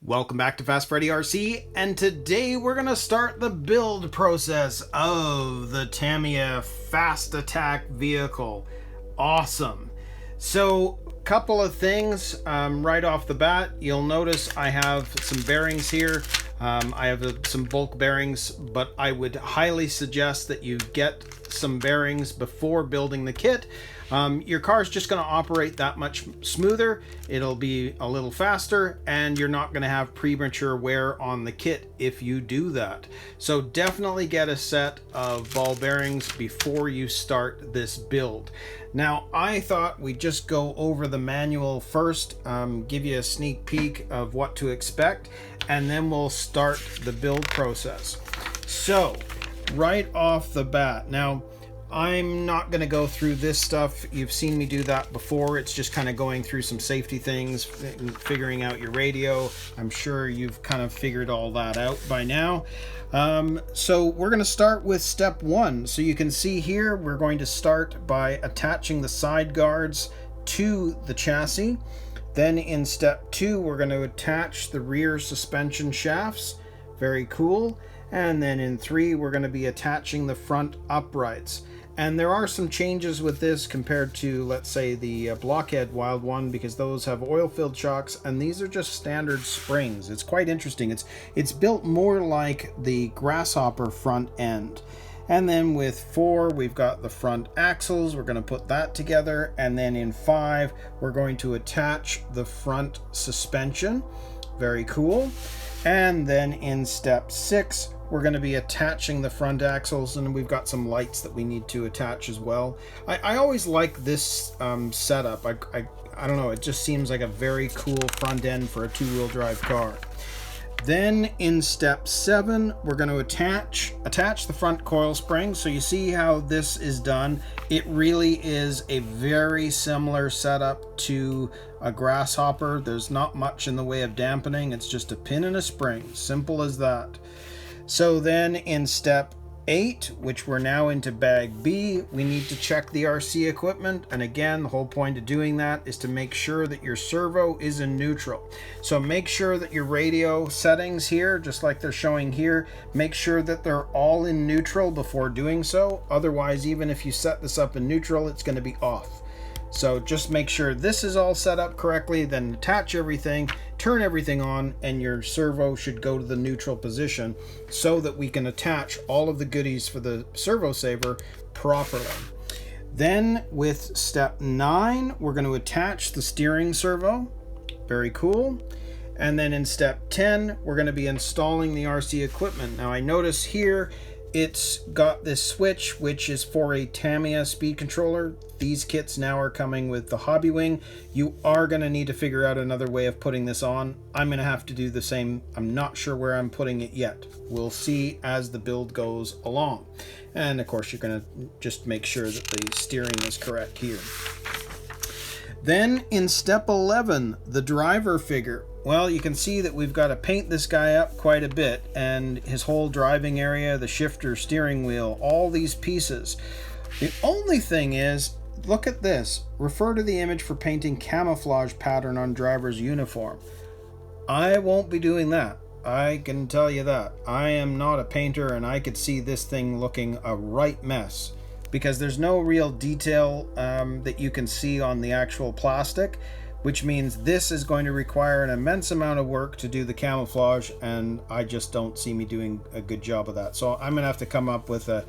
Welcome back to FastFreddyRC, and today we're going to start the build process of the Tamiya Fast Attack Vehicle. Awesome. So, couple of things right off the bat. You'll notice I have some bearings here. I have some bulk bearings, but I would highly suggest that you get some bearings before building the kit. Your car is just going to operate that much smoother. It'll be a little faster, and you're not going to have premature wear on the kit if you do that. So definitely get a set of ball bearings before you start this build. Now, I thought we'd just go over the manual first, give you a sneak peek of what to expect, and then we'll start the build process. So, right off the bat, now, I'm not going to go through this stuff. You've seen me do that before. It's just kind of going through some safety things, figuring out your radio. I'm sure you've kind of figured all that out by now. So we're going to start with step one. So you can see here, we're going to start by attaching the side guards to the chassis. Then in step two, we're going to attach the rear suspension shafts. Very cool. And then in three, we're going to be attaching the front uprights. And there are some changes with this compared to, let's say, the Blockhead Wild One, because those have oil-filled shocks, and these are just standard springs. It's quite interesting. It's built more like the Grasshopper front end. And then with 4, we've got the front axles. We're going to put that together. And then in 5, we're going to attach the front suspension. Very cool. And then in step 6, we're going to be attaching the front axles, and we've got some lights that we need to attach as well. I always like this setup. I don't know, it just seems like a very cool front end for a two-wheel drive car. Then in step 7, we're going to attach the front coil spring. So you see how this is done. It really is a very similar setup to a Grasshopper. There's not much in the way of dampening. It's just a pin and a spring. Simple as that. So then in step 8, which we're now into bag B, we need to check the RC equipment. And again, the whole point of doing that is to make sure that your servo is in neutral. So make sure that your radio settings here, just like they're showing here, make sure that they're all in neutral before doing so. Otherwise, even if you set this up in neutral, it's going to be off. So just make sure this is all set up correctly, then attach everything, turn everything on, and your servo should go to the neutral position so that we can attach all of the goodies for the servo saver properly. Then with step 9, we're going to attach the steering servo. Very cool. And then in step 10, we're going to be installing the RC equipment. Now I notice here it's got this switch, which is for a Tamiya speed controller. These kits now are coming with the Hobby Wing. You are going to need to figure out another way of putting this on. I'm going to have to do the same. I'm not sure where I'm putting it yet. We'll see as the build goes along. And of course, you're going to just make sure that the steering is correct here. Then in step 11, the driver figure. Well, you can see that we've got to paint this guy up quite a bit, and his whole driving area, the shifter, steering wheel, all these pieces. The only thing is, look at this. Refer to the image for painting camouflage pattern on driver's uniform. I won't be doing that. I can tell you that. I am not a painter, and I could see this thing looking a right mess, because there's no real detail that you can see on the actual plastic, which means this is going to require an immense amount of work to do the camouflage, and I just don't see me doing a good job of that. So I'm going to have to come up with a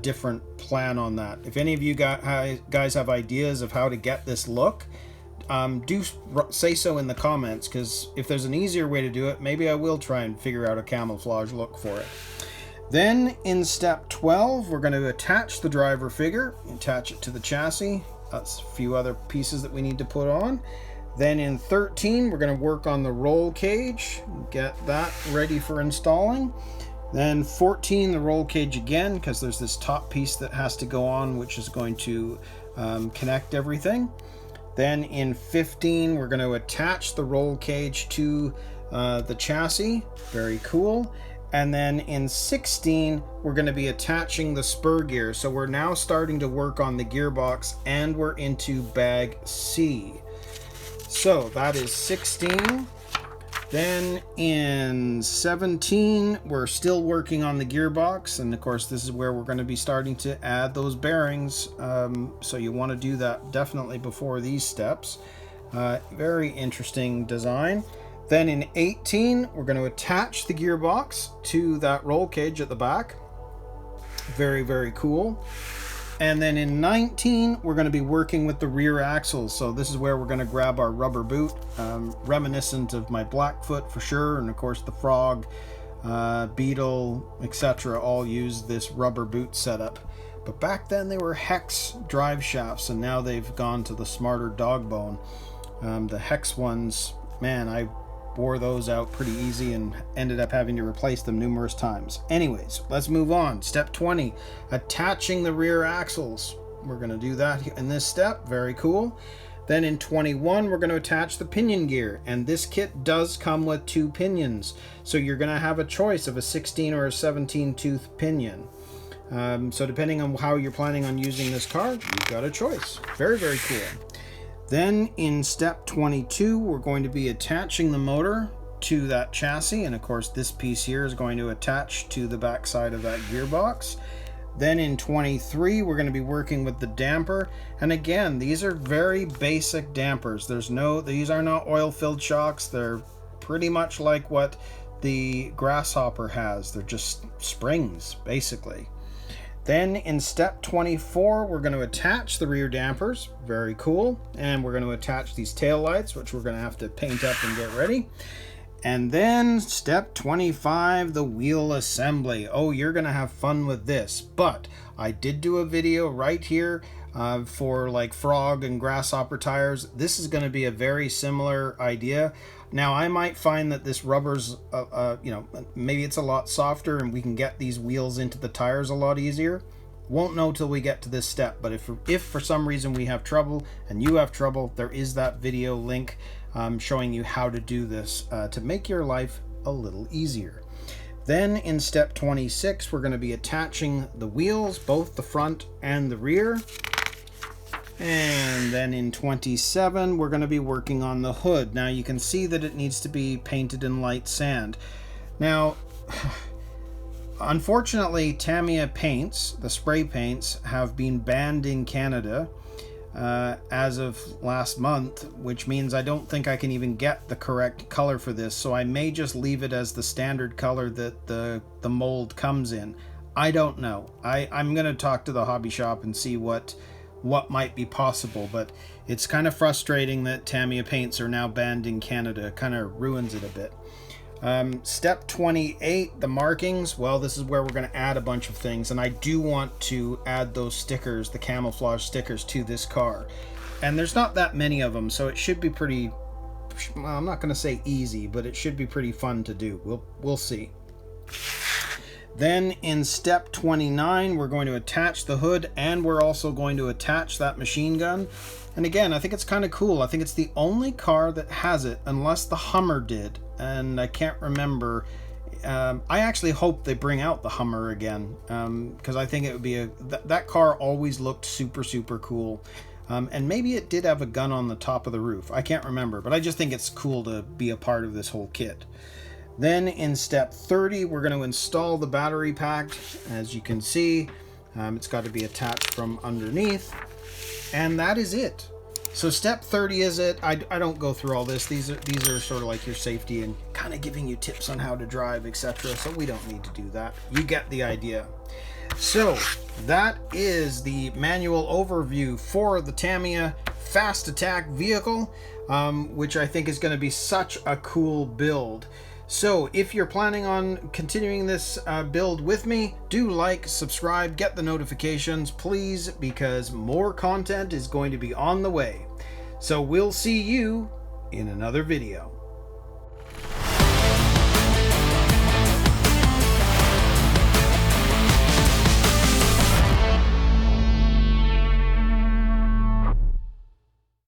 different plan on that. If any of you guys have ideas of how to get this look, do say so in the comments, because if there's an easier way to do it, maybe I will try and figure out a camouflage look for it. Then in step 12, we're going to attach the driver figure, attach it to the chassis. That's a few other pieces that we need to put on. Then in 13, we're going to work on the roll cage, get that ready for installing. Then 14, the roll cage again, because there's this top piece that has to go on, which is going to connect everything. Then in 15, we're going to attach the roll cage to the chassis. Very cool. And then in 16, we're going to be attaching the spur gear. So we're now starting to work on the gearbox, and we're into bag C. So that is 16. Then in 17, we're still working on the gearbox, and of course this is where we're going to be starting to add those bearings, so you want to do that definitely before these steps. Very interesting design. Then in 18, we're going to attach the gearbox to that roll cage at the back. Very, very cool. And then in 19, we're going to be working with the rear axles. So this is where we're going to grab our rubber boot, reminiscent of my Blackfoot for sure. And of course the Frog, Beetle, etc. all use this rubber boot setup. But back then they were hex drive shafts, and now they've gone to the smarter dog bone. The hex ones, man, I wore those out pretty easy and ended up having to replace them numerous times. Anyways, let's move on. Step 20, attaching the rear axles. We're going to do that in this step. Very cool. Then in 21, we're going to attach the pinion gear, and this kit does come with 2 pinions, so you're going to have a choice of a 16 or a 17 tooth pinion. So depending on how you're planning on using this car, you've got a choice. Very, very cool. Then in step 22, we're going to be attaching the motor to that chassis. And of course, this piece here is going to attach to the back side of that gearbox. Then in 23, we're going to be working with the damper. And again, these are very basic dampers. These are not oil-filled shocks. They're pretty much like what the Grasshopper has. They're just springs, basically. Then in step 24, we're going to attach the rear dampers. Very cool. And we're going to attach these tail lights, which we're going to have to paint up and get ready. And then step 25, the wheel assembly. Oh, you're going to have fun with this. But I did do a video right here for like Frog and Grasshopper tires. This is going to be a very similar idea. Now, I might find that this rubber's, maybe it's a lot softer and we can get these wheels into the tires a lot easier. Won't know till we get to this step, but if for some reason we have trouble and you have trouble, there is that video link showing you how to do this to make your life a little easier. Then in step 26, we're going to be attaching the wheels, both the front and the rear. And then in 27, we're going to be working on the hood. Now you can see that it needs to be painted in light sand. Now, unfortunately, Tamiya paints, the spray paints, have been banned in Canada as of last month, which means I don't think I can even get the correct color for this. So I may just leave it as the standard color that the mold comes in. I don't know. I'm going to talk to the hobby shop and see what might be possible, but it's kind of frustrating that Tamiya paints are now banned in Canada. It kind of ruins it a bit. Step 28, the markings. Well, this is where we're going to add a bunch of things, and I do want to add those stickers, the camouflage stickers, to this car. And there's not that many of them, so it should be pretty, well, I'm not going to say easy, but it should be pretty fun to do. We'll see. Then in step 29, we're going to attach the hood, and we're also going to attach that machine gun. And again, I think it's kind of cool. I think it's the only car that has it, unless the Hummer did. And I can't remember. I actually hope they bring out the Hummer again, because I think it would be that car always looked super, super cool. And maybe it did have a gun on the top of the roof. I can't remember, but I just think it's cool to be a part of this whole kit. Then in step 30, we're going to install the battery pack. As you can see, it's got to be attached from underneath. And that is it. So step 30 is it. I don't go through all this. These are sort of like your safety and kind of giving you tips on how to drive, etc. So we don't need to do that. You get the idea. So that is the manual overview for the Tamiya Fast Attack vehicle, which I think is going to be such a cool build. So if you're planning on continuing this build with me, do like, subscribe, get the notifications, please, because more content is going to be on the way. So we'll see you in another video.